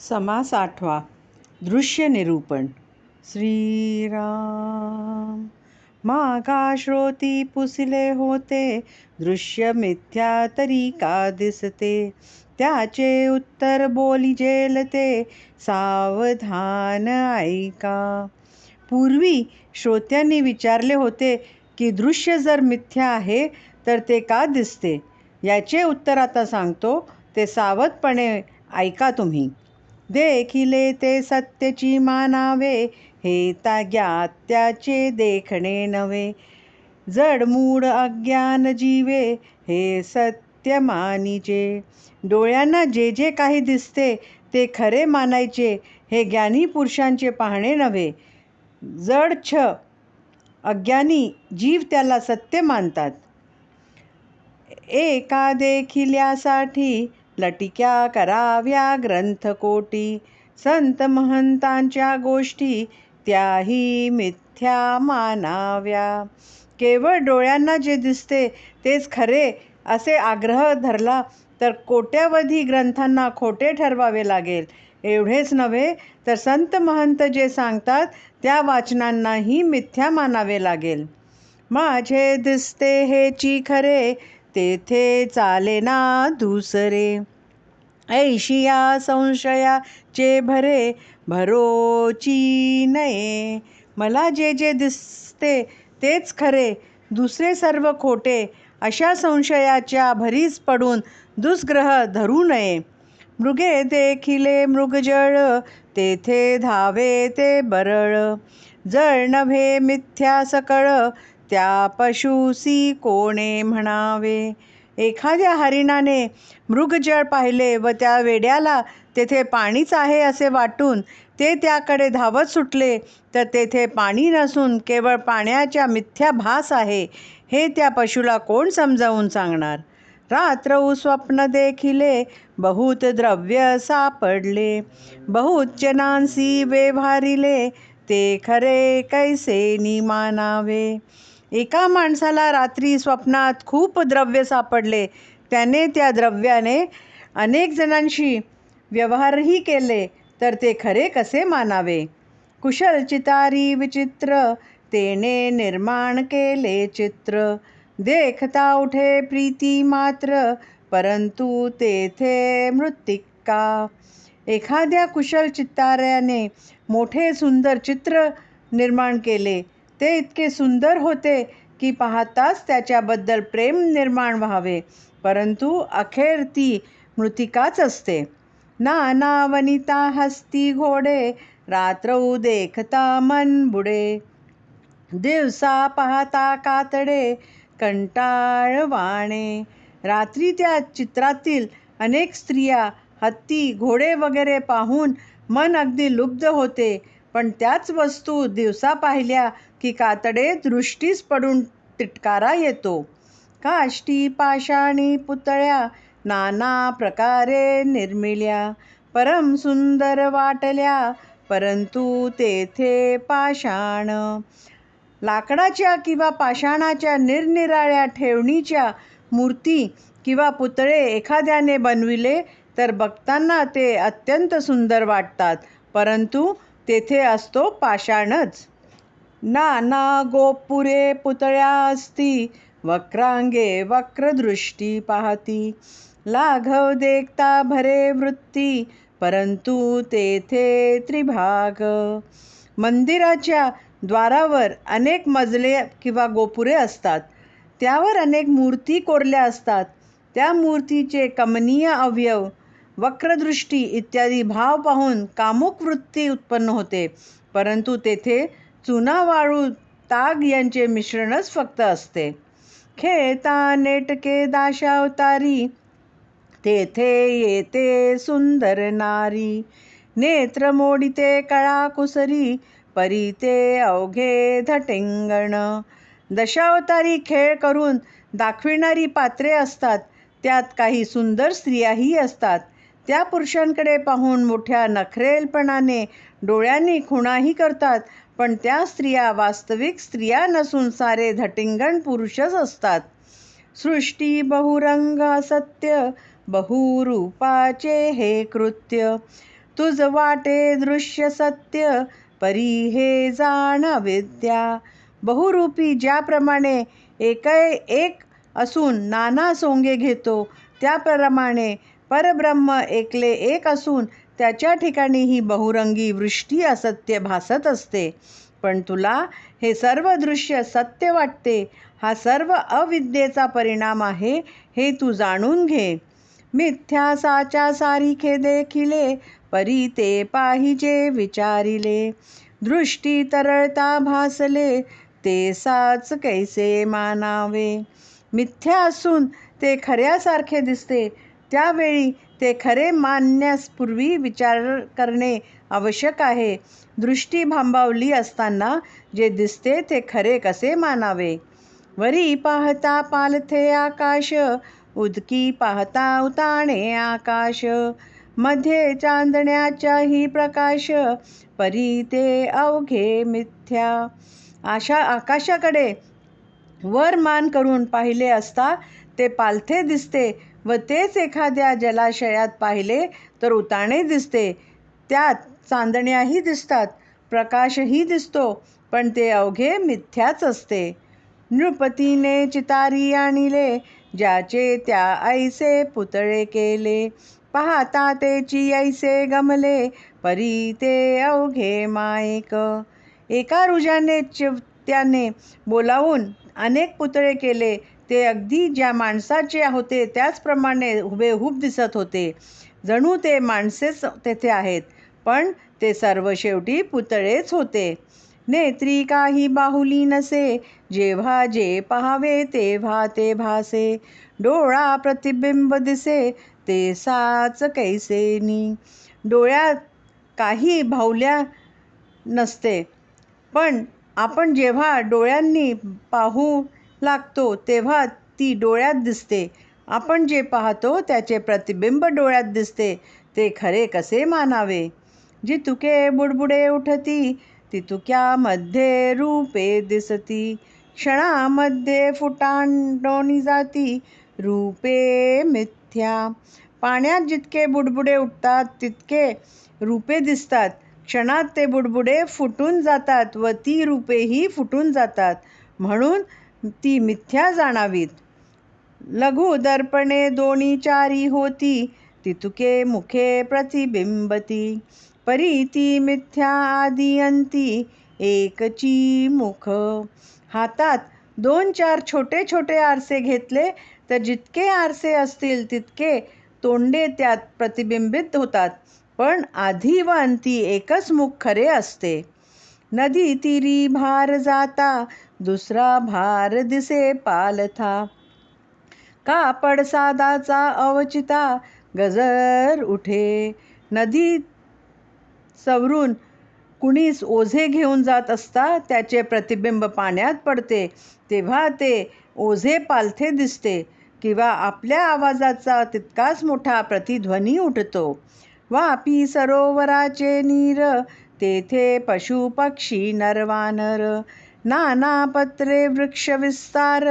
समास आठवा. दृश्य निरूपण. श्रीराम. मागा श्रोती पुसले होते, दृश्य मिथ्या तरी का दिसते. त्याचे उत्तर बोली जेलते, सावधान ऐका. पूर्वी श्रोत्यांनी विचारले होते की दृश्य जर मिथ्या आहे तर ते का दिसते. याचे उत्तर आता सांगतो, ते सावधपणे ऐका तुम्ही. देखिले ते सत्यची मानावे, हे ज्ञात त्याचे देखणे नव्हे. जडमूड अज्ञान जीवे, हे सत्य मानिजे. डोळ्यांना जे जे काही दिसते ते खरे मानायचे, हे ज्ञानी पुरुषांचे पाहणे नव्हे. जड अज्ञानी जीव त्याला सत्य मानतात. एका देखिल्यासाठी लटिक्या कराव्या ग्रंथकोटी. संत महंतांच्या गोष्टी त्याही मिथ्या मानाव्या. केवळ डोळ्यांना जे दिसते तेच खरे असे आग्रह धरला तर कोट्यावधी ग्रंथांना खोटे ठरवावे लागेल. एवढेच नव्हे तर संत महंत जे सांगतात त्या वाचनांनाही मिथ्या मानावे लागेल. माझे दिसते हेची खरे, तेथे चालेना दुसरे. ऐशिया संशयाचे भरे, भरोची नये. मला जे जे दिसते तेच खरे, दुसरे सर्व खोटे, अशा संशयाच्या भरीस पडून दुष्ग्रह धरू नये. मृगे देखिले मृगजळ, तेथे धावे ते बरळ. जळ नव्हे मिथ्या सकळ, त्या पशुसी कोणे म्हणावे. एखाद्या हरिणाने मृगजळ पाहिले व त्या वेड्याला तेथे पाणीच आहे असे वाटून ते त्याकडे धावत सुटले तर तेथे पाणी नसून केवळ पाण्याच्या मिथ्या भास आहे, हे त्या पशुला कोण समजावून सांगणार. रात्रौ स्वप्न देखिले, बहुत द्रव्य सापडले. बहुत जनांसी व्यवहारिले, ते खरे कैसे मानावे. एका माणसाला रात्री स्वप्नात खूप द्रव्य सापडले. त्याने त्या द्रव्याने अनेक जणांशी व्यवहारही केले, तर ते खरे कसे मानावे. कुशल चितारी विचित्र, तेने निर्माण केले चित्र. देखता उठे प्रीती मात्र, परंतु तेथे मृत्तिका. एखाद्या कुशल चित्ताऱ्याने मोठे सुंदर चित्र निर्माण केले. ते इतके सुंदर होते की पाहताच त्याच्याबद्दल प्रेम निर्माण व्हावे, परंतु अखेर ती मृत्तिकाच असते. नाना वनिता हस्ती घोडे, रात्रौ देखता मन बुडे. दिवसा पाहता कातडे, कंटाळवाणे. रात्री त्या चित्रातील अनेक स्त्रिया, हत्ती, घोडे वगैरे पाहून मन अगदी लुब्ध होते, पण त्याच वस्तू दिवसा पाहिल्या की कातडे दृष्टीस पडून तिटकारा येतो. काष्टी पाषाणी पुतळ्या, नाना प्रकारे निर्मिल्या. परम सुंदर वाटल्या, परंतु तेथे पाषाण. लाकडाच्या किंवा पाषाणाच्या निरनिराळ्या ठेवणीच्या मूर्ती किंवा पुतळे एखाद्याने बनविले तर बघताना ते अत्यंत सुंदर वाटतात, परंतु तेथे असतो पाषाणच. नाना गोपुरे पुतळ्या असती, वक्रांगे वक्रदृष्टी पाहती. लाघव देखता भरे वृत्ती, परंतु तेथे त्रिभाग. मंदिराच्या द्वारावर अनेक मजले किंवा गोपुरे असतात. त्यावर अनेक मूर्ती कोरल्या असतात. त्या मूर्तीचे कमनीय अवयव, वक्रदृष्टी इत्यादी भाव पाहून कामुक वृत्ती उत्पन्न होते, परंतु तेथे चुना, वाळू, ताग यांचे मिश्रणच फक्त असते. खेळता नेटके दाशावतारी, तेथे येते सुंदर नारी. नेत्र मोडिते कळा कुसरी, परी ते अवघे धटिंगण. दशावतारी खेळ करून दाखविणारी पात्रे असतात. त्यात काही सुंदर स्त्रियाही असतात. त्या पुरुषांकडे पाहून मोठ्या नखरेलपणाने डोळ्यांनी खुणाही करतात, पण त्या स्त्रिया वास्तविक स्त्रिया नसून सारे धटिंगण पुरुषच असतात. सृष्टी बहुरंग असत्य, बहुरूपाचे हे कृत्य. तुझ वाटे दृश्य सत्य, परी हे जाण विद्या. बहुरूपी ज्याप्रमाणे एक असून नाना सोंगे घेतो, त्याप्रमाणे परब्रह्म एकले एक असून त्याच्या ठिकाणी ही बहुरंगी वृष्टी असत्य भासत असते. पण तुला हे सर्व दृश्य सत्य वाटते. हा सर्व अविद्येचा परिणाम आहे, हे तू जाणून घे. मिथ्या साचा सारिखे देखिले, परी ते पाहिजे विचारिले. दृष्टी तरळता भासले, ते साच कैसे मानावे. मिथ्या असून ते खऱ्यासारखे दिसते, त्यावेळी ते खरे मानण्यापूर्वी विचार करणे आवश्यक आहे. दृष्टी भांबावली असताना जे दिसते ते खरे कसे मानावे. वरी पाहता पालथे आकाश, उदकी पाहता उताणे आकाश. मध्ये चांदण्याचाही प्रकाश, परी ते अवघे मिथ्या. आकाशाकडे वर मान करून पाहिले असता ते पालथे दिसते व तेच एखाद्या जलाशयात पाहिले तर उताणे दिसते. त्यात चांदण्याही दिसतात, प्रकाशही दिसतो, पण ते अवघे मिथ्याच असते. नृपतीने चितारी आणिले, ज्याचे त्या ऐसे पुतळे केले. पाहता तेची ऐसे गमले, परी ते अवघे मायेक. एका रुजाने त्याने बोलावून अनेक पुतळे केले. ते अगदी ज्या माणसाचे होते त्याचप्रमाणे हुबेहूब दिसत होते, जणू ते माणसेच तेथे आहेत, पण ते सर्व शेवटी पुतळेच होते. नेत्री काही बाहुली नसे, जेव्हा जे पाहावे तेव्हा ते भासे. डोळा प्रतिबिंब दिसे, ते साच कैसेनी. डोळ्यात काही बाहुल्या नसते, पण आपण जेव्हा डोळ्यांनी पाहू लागतो तेव्हा ती डोळ्यात दिसते. आपण जे पाहतो त्याचे प्रतिबिंब डोळ्यात दिसते, ते खरे कसे मानावे. जितुके बुडबुडे उठती, तितुक्यामध्ये रूपे दिसती. क्षणामध्ये फुटांडोनी जाती, रूपे मिथ्या. पाण्यात जितके बुडबुडे उठतात तितके रूपे दिसतात. क्षणात ते बुडबुडे फुटून जातात व ती रूपेही फुटून जातात, म्हणून ती मिथ्या जाणावीत. लघु दर्पणे दोन्ही चारी होती, तितुके मुखे प्रतिबिंबती. परी ती मिथ्या आदी अंती, एकची मुख. हातात 2-4 छोटे छोटे आरसे घेतले तर जितके आरसे असतील तितके तोंडे त्यात प्रतिबिंबित होतात, पण आधी व अंती एकच मुख खरे असते. नदी तीरी भार जाता, दुसरा भार दिसे पालथा. कापड सादाचा अवचिता, गजर उठे. नदी सवरून कुणीस ओझे घेऊन जात असता त्याचे प्रतिबिंब पाण्यात पडते, तेव्हा ते ओझे पालथे दिसते, किंवा आपल्या आवाजाचा तितकाच मोठा प्रतिध्वनी उठतो. वापी सरोवराचे नीर, तेथे पशु पक्षी नरवानर. नाना पत्रे वृक्ष विस्तार,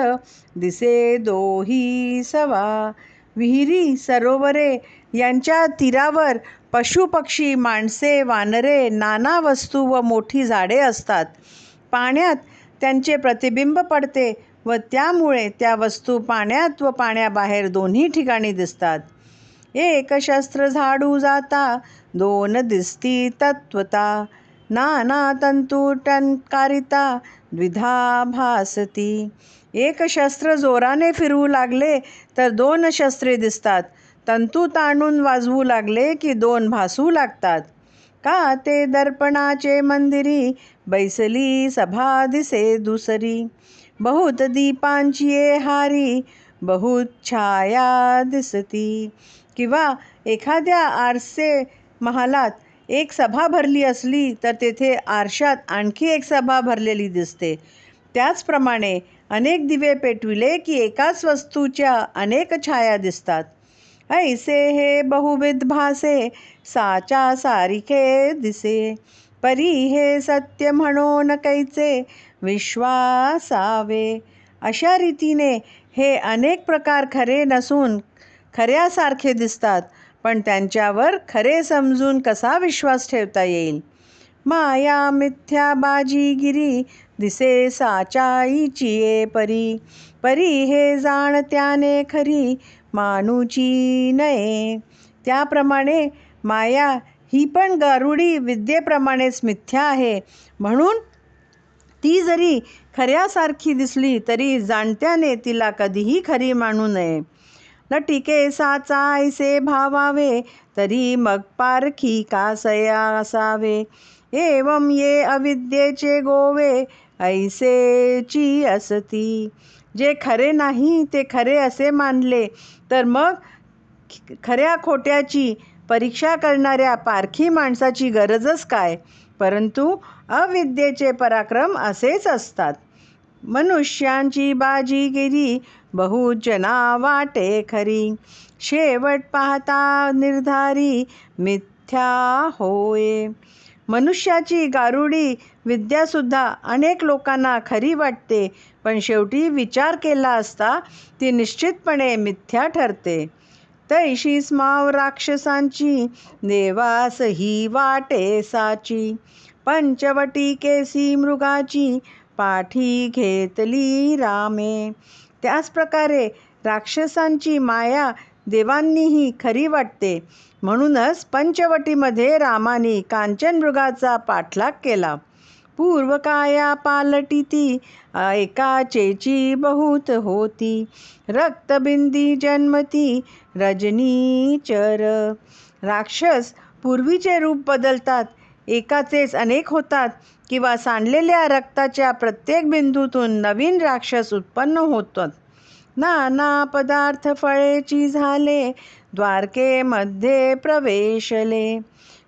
दिसे दोही सवा. विहिरी सरोवरे यांच्या तीरावर पशुपक्षी माणसे वानरे नाना वस्तू व मोठी झाडे असतात. पाण्यात त्यांचे प्रतिबिंब पडते व त्यामुळे त्या वस्तू पाण्यात व पाण्याबाहेर दोन्ही ठिकाणी दिसतात. एक शस्त्र झाडू जाता, दोन दिसती तत्वता. नाना तंतू टंकारिता, द्विधा भासती. एक शस्त्र जोराने फिरवू लागले तर 2 शस्त्रे दिसतात. तंतू ताणून वाजवू लागले की 2 भासू लागतात. का ते दर्पणाचे मंदिरी, बैसली सभा दिसे दुसरी. बहुत दीपांची हारी, बहुत छाया दिसती. किंवा एखाद्या आरसे महालात एक सभा भरली असली तर तेथे आरशात आणखी एक सभा भरलेली दिसते. त्याचप्रमाणे अनेक दिवे पेटविले की एकाच वस्तूच्या अनेक छाया दिसतात. ऐसे हे बहुविध भासे, साचा सारिखे दिसे. परी हे सत्य म्हणून कैचे, विश्वासावे. अशा रीतीने हे अनेक प्रकार खरे नसून खऱ्यासारखे दिसतात, पण त्यांच्यावर खरे समजून कसा विश्वास ठेवता येईल. माया मिथ्या बाजीगिरी, दिसे साचाईची ये परी. परी हे जाण त्याने खरी, मानुची नये. त्याप्रमाणे माया ही पण गारुडी विद्येप्रमाणेच मिथ्या आहे. म्हणून ती जरी खऱ्यासारखी दिसली तरी जाणत्याने तिला कधीही खरी मानू नये. लटिके साचायसे भावावे, तरी मग पारखी कासया असावे. एवं ये अविद्येचे गोवे, ऐसेची असती. जे खरे नाही ते खरे असे मानले तर मग खऱ्या खोट्याची परीक्षा करणाऱ्या पारखी माणसाची गरजच काय. परंतु अविद्येचे पराक्रम असेच असतात. मनुष्यांची बाजीगिरी, बहुजना वाटे खरी. शेवट पाहता निर्धारी, मिथ्या होय. मनुष्याची गारुडी विद्यासुद्धा अनेक लोकांना खरी वाटते, पण शेवटी विचार केला असता ती निश्चितपणे मिथ्या ठरते. तैशी स्माव राक्षसांची, देवास ही वाटे साची. पंचवटी केसी मृगाची, पाठी घेतली रामे. त्याचप्रकारे राक्षसांची माया देवांनीही खरी वाटते. म्हणूनच पंचवटीमध्ये रामाने कांचन मृगाचा पाठलाग केला. पूर्वकाया पालटिती, एकाचेची बहुत होती. रक्तबिंदी जन्मती, रजनीचर. राक्षस पूर्वीचे रूप बदलतात, एकाचेच अनेक होतात किंवा सांडलेल्या रक्ताच्या प्रत्येक बिंदूतून नवीन राक्षस उत्पन्न होतात. नाना पदार्थ फळेची झाले, द्वारकेमध्ये प्रवेशले.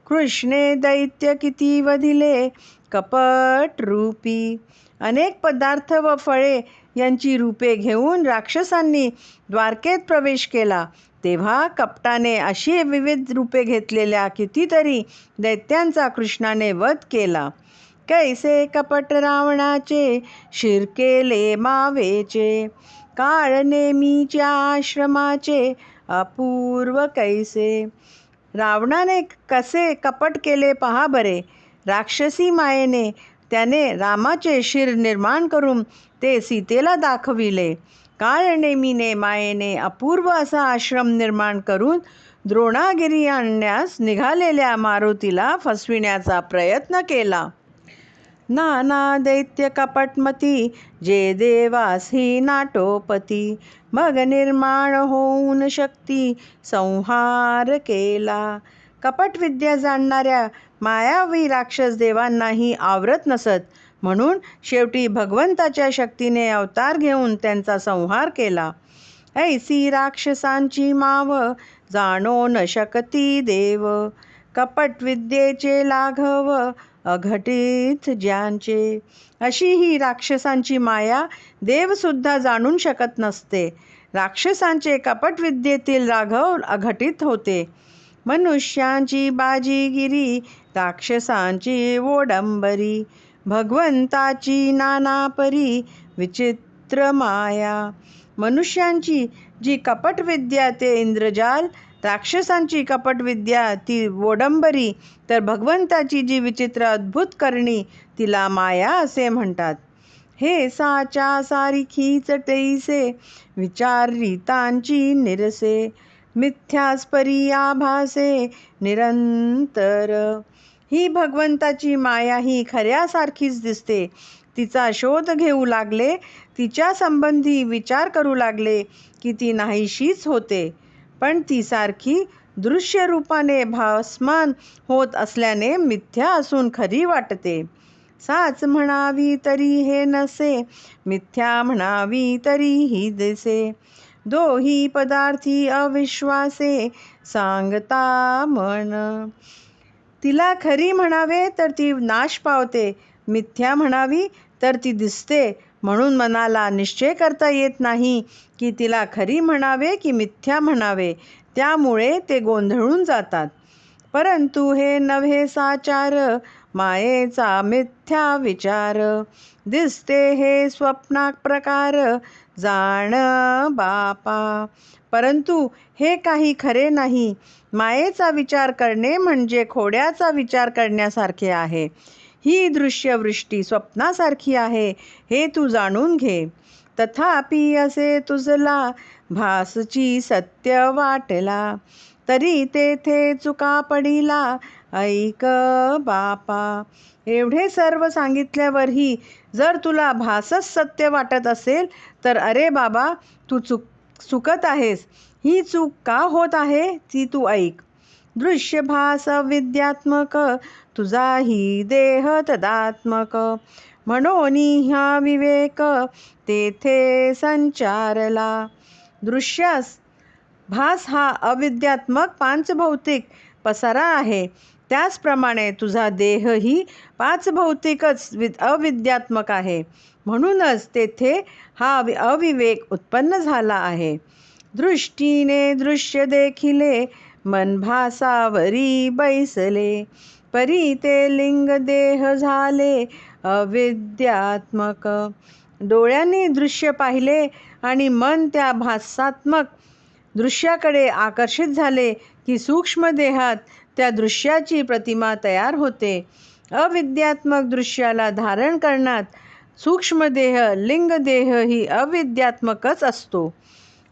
कृष्णे दैत्य किती वधिले, कपट रूपी. अनेक पदार्थ व फळे यांची रूपे घेऊन राक्षसांनी द्वारकेत प्रवेश केला. तेव्हा कपटाने अशी विविध रूपे घेतलेल्या कितीतरी दैत्यांचा कृष्णाने वध केला. कैसे कपट रावणाचे, शिरकेले मावेचे. काळ नेमीच्या आश्रमाचे, अपूर्व कैसे. रावणाने कसे कपट केले पहा बरे. राक्षसी मायेने त्याने रामाचे शिर निर्माण करून ते सीतेला दाखविले. काळनेमीने मायेने अपूर्व असा आश्रम निर्माण करून द्रोणागिरी आणण्यास निघालेल्या मारुतीला फसविण्याचा प्रयत्न केला. नाना दैत्य कपटमती, जे देवास ही नाटोपती. मग निर्माण होऊन शक्ती, संहार केला. कपटविद्या जाणणाऱ्या मायावी राक्षस देवांनाही आवरत नसत. म्हणून शेवटी भगवंताच्या शक्तीने अवतार घेऊन त्यांचा संहार केला. ऐसी राक्षसांची माव, जाणो न शकती देव. कपटविद्येचे लाघव, अघटित ज्यांचे. अशी ही राक्षसांची माया देवसुद्धा जाणून शकत नसते. राक्षसांचे कपटविद्येतील लाघव अघटित होते. मनुष्यांची बाजीगिरी, राक्षसांची वोडंबरी. भगवंताची नाना परी, विचित्र माया. मनुष्यांची जी कपटविद्या ते इंद्रजाल, राक्षसांची कपटविद्या ती वोडंबरी, तर भगवंताची जी विचित्र अद्भुत करणी तिला माया असे म्हणतात. हे साचा सारिखीच तैसे, विचार रीतांची निरसे. मिथ्यास्परी आभासे, निरंतर. ही भगवंताची माया ही खऱ्यासारखीच दिसते. तिचा शोध घेऊ लागले, तिच्या संबंधी विचार करू लागले की ती नाहीशीच होते. पण ती सारखी दृश्य रूपाने भासमान होत असल्याने मिथ्या असून खरी वाटते. साच म्हणावी तरी हे नसे, मिथ्या म्हणावी तरीही दिसे. दोही पदार्थी अविश्वासे, सांगता मन. तिला खरी म्हणावे तर ती नाश पावते, मिथ्या म्हणावी तर ती दिसते. म्हणून मनाला निश्चय करता येत नाही की तिला खरी म्हणावे की मिथ्या म्हणावे. त्यामुळे ते गोंधळून जातात. परंतु हे नव्हे साचार, मायेचा मिथ्या विचार. दिसते हे स्वप्नाक प्रकार, जाण बापा. परंतु हे काही खरे नाही. मायेचा विचार करणे म्हणजे खोड्याचा विचार करण्यासारखे आहे. ही दृश्यवृष्टी स्वप्नासारखी आहे, हे तू जाणून घे. तथापि असे तुझला भासची सत्य वाटला, तरी तेथे चुका पडिला ऐक बापा. एवढे सर्व सांगितल्यावरही जर तुला भासच सत्य वाटत असेल तर अरे बाबा, तू चुकत आहेस. ही चूक का होत आहे ती तू ऐक. दृश्य भास विद्यात्मक, तुझाही देह तदात्मक. म्हणून ह्या विवेक तेथे संचारला. दृश्यास भास हा अविद्यात्मक पांचभौतिक पसारा आहे. त्याचप्रमाणे तुझा देहही पाचभौतिकच अविद्यात्मक आहे. म्हणूनच तेथे हा अविवेक उत्पन्न झाला आहे. दृष्टीने दृश्य देखिले, मन भासावरी बैसले, परी ते लिंग देह झाले अविद्यात्मक. डोळ्यांनी दृश्य पाहिले आणि मन त्या भासात्मक दृश्याकडे आकर्षित झाले की सूक्ष्म देहात त्या दृश्याची प्रतिमा तयार होते. अविद्यात्मक दृश्याला धारण करण्यात सूक्ष्मदेह लिंगदेह ही अविद्यात्मकच असतो.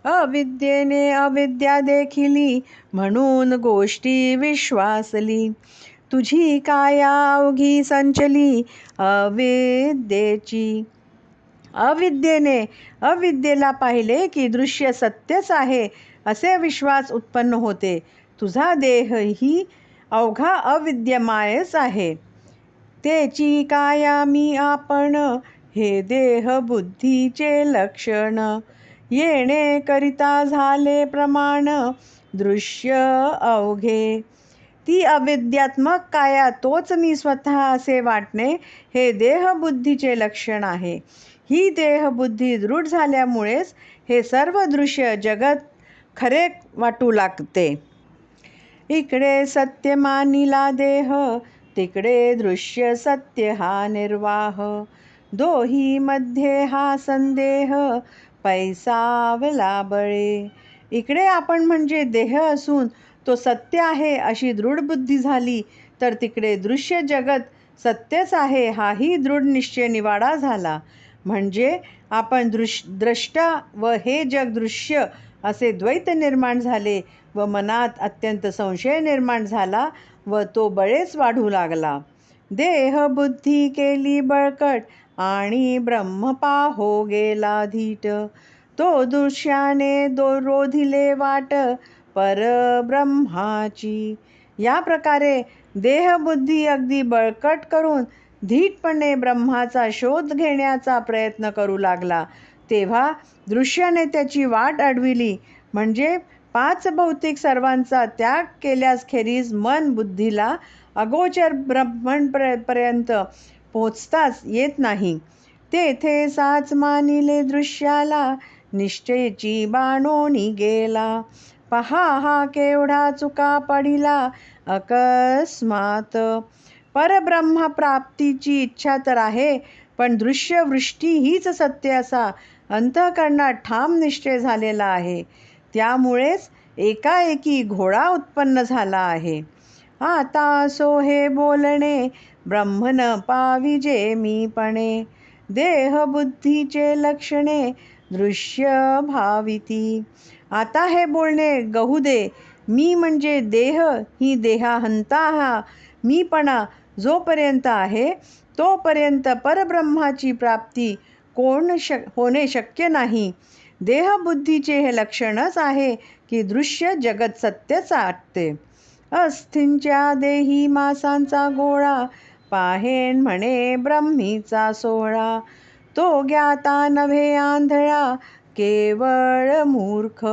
अविद्येने अविद्या देखिली, म्हणून गोष्टी विश्वासली. तुझी काया अवघी संचली अविद्येची. अविद्येने अविद्येला पाहिले की दृश्य सत्यच आहे असे विश्वास उत्पन्न होते. तुझा देह ही अवघा अविद्यमायच आहे. तेची काया मी आपण, हे देह बुद्धीचे लक्षण. येणे करिता झाले प्रमाण, दृश्य अवघे. ती अविद्यात्मक काया तोच मी स्वतः असे वाटणे हे देहबुद्धीचे लक्षण आहे. ही देहबुद्धी दृढ झाल्यामुळेच हे सर्व दृश्य जगत खरे वाटू लागते. इकडे सत्य मानिला देह, तिकडे दृश्य सत्य हा निर्वाह. दोही मध्ये हा संदेह, पैसावला बळे. इकडे आपण म्हणजे देह असून तो सत्य आहे अशी दृढ बुद्धी झाली, तर तिकडे दृश्य जगत सत्यच आहे हाही दृढ निश्चय निवाडा झाला. म्हणजे आपण द्रष्टा व हे जग दृश्य असे द्वैत निर्माण झाले व मनात अत्यंत संशय निर्माण झाला व तो बळेच वाढू लागला. देह बुद्धी केली बळकट आणि ब्रह्मपा हो गेला धीट. तो दृश्याने रोधिले वाट परब्रह्माची. या प्रकारे देहबुद्धी अगदी बळकट करून धीटपणे ब्रह्माचा शोध घेण्याचा प्रयत्न करू लागला. तेव्हा दृश्याने त्याची वाट अडविली. म्हणजे पाच भौतिक सर्वांचा त्याग केल्याखेरीज मन बुद्धीला अगोचर ब्रह्मपर्यंत पोचताच येत नाही. तेथे साच मानिले दृश्याला, निश्चयची बाणोनी गेला. पहा हा केवढा चुका पडिला अकस्मात. परब्रह्म प्राप्तीची इच्छा तर आहे, पण दृश्यवृष्टी हीच सत्य असा अंतःकरणात ठाम निश्चय झालेला आहे. त्यामुळेच एकाएकी घोडा उत्पन्न झाला आहे. आता असो हे बोलणे, ब्रह्मन पाविजे मीपणे. देहबुद्धीचे लक्षणे, दृश्य भाविती. आता हे बोलणे गहू दे. मी म्हणजे देह ही देहाहंता हा मीपणा जोपर्यंत आहे तोपर्यंत परब्रह्माची प्राप्ती होणे शक्य नाही. देहबुद्धीचे हे लक्षणच आहे की दृश्य जगत सत्यच वाटते. अस्थींच्या देही मासांचा गोळा, पाहेन म्हणे ब्रह्मीचा सोहळा. तो ज्ञाता नव्हे आंधळा, केवळ मूर्ख.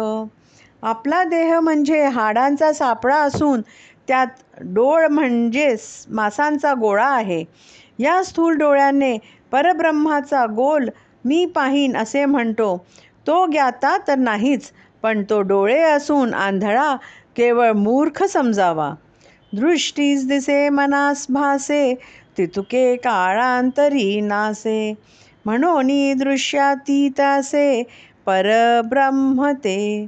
आपला देह म्हणजे हाडांचा सापळा असून त्यात डोळ म्हणजे मासांचा गोळा आहे. या स्थूल डोळ्याने परब्रह्माचा गोल मी पाहीन असे म्हणतो. तो ज्ञाता तर नाहीच, पण तो डोळे असून आंधळा, केवळ मूर्ख समजावा. दृष्टीस दिसे मनास भासे, तितुके काळांतरी नासे. म्हणून दृश्यातीतासे परब्रह्म ते.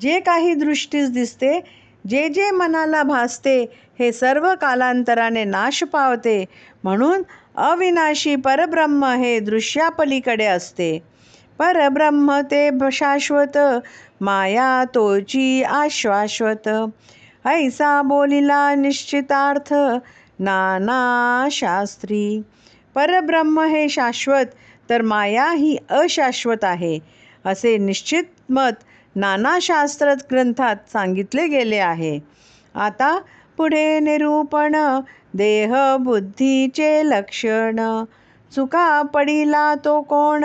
जे काही दृष्टीस दिसते, जे जे मनाला भासते, हे सर्व कालांतराने नाश पावते. म्हणून अविनाशी परब्रह्म हे दृश्यापलीकडे असते. परब्रह्म ते शाश्वत, माया तोची आश्वाश्वत. ऐसा बोलिला निश्चितार्थ, नाना शास्त्री. परब्रह्म हे शाश्वत, तर माया ही अशाश्वत आहे, असे निश्चित मत नाना शास्त्र ग्रंथात सांगितले गेले आहे. आता पुढे निरूपण, देह बुद्धीचे लक्षण. चुका पडिला तो कोण,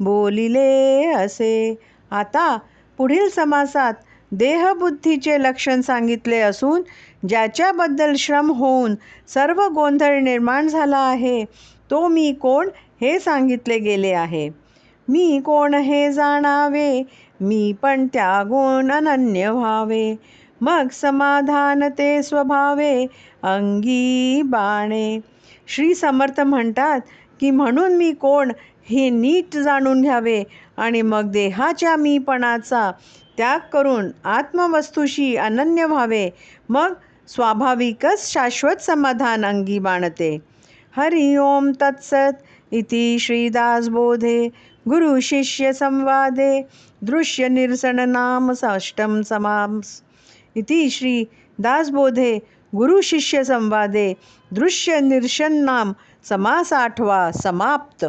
बोलिले असे. आता पुढील समासात देहबुद्धीचे लक्षण सांगितले असून, ज्याच्याबद्दल श्रम होऊन सर्व गोंधळ निर्माण झाला आहे, तो मी कोण हे सांगितले गेले आहे. मी कोण हे जाणावे, मी पण त्यागून अनन्य व्हावे. मग समाधान ते स्वभावे, अंगी बाणे. श्री समर्थ म्हणतात की म्हणून मी कोण हे नीट जाणून घ्यावे आणि मग देहाच्या मीपणाचा त्याग करून आत्मवस्तूशी अनन्य व्हावे. मग स्वाभाविकच शाश्वत समाधान अंगी बाणते. हरि ओम तत्सत. इति श्रीदासबोधे गुरु शिष्य संवादे दृश्य निरसन नाम षष्ठम समास. इति श्री दासबोधे गुरु शिष्य संवादे दृश्य निरसन नाम समास 8वा समाप्त.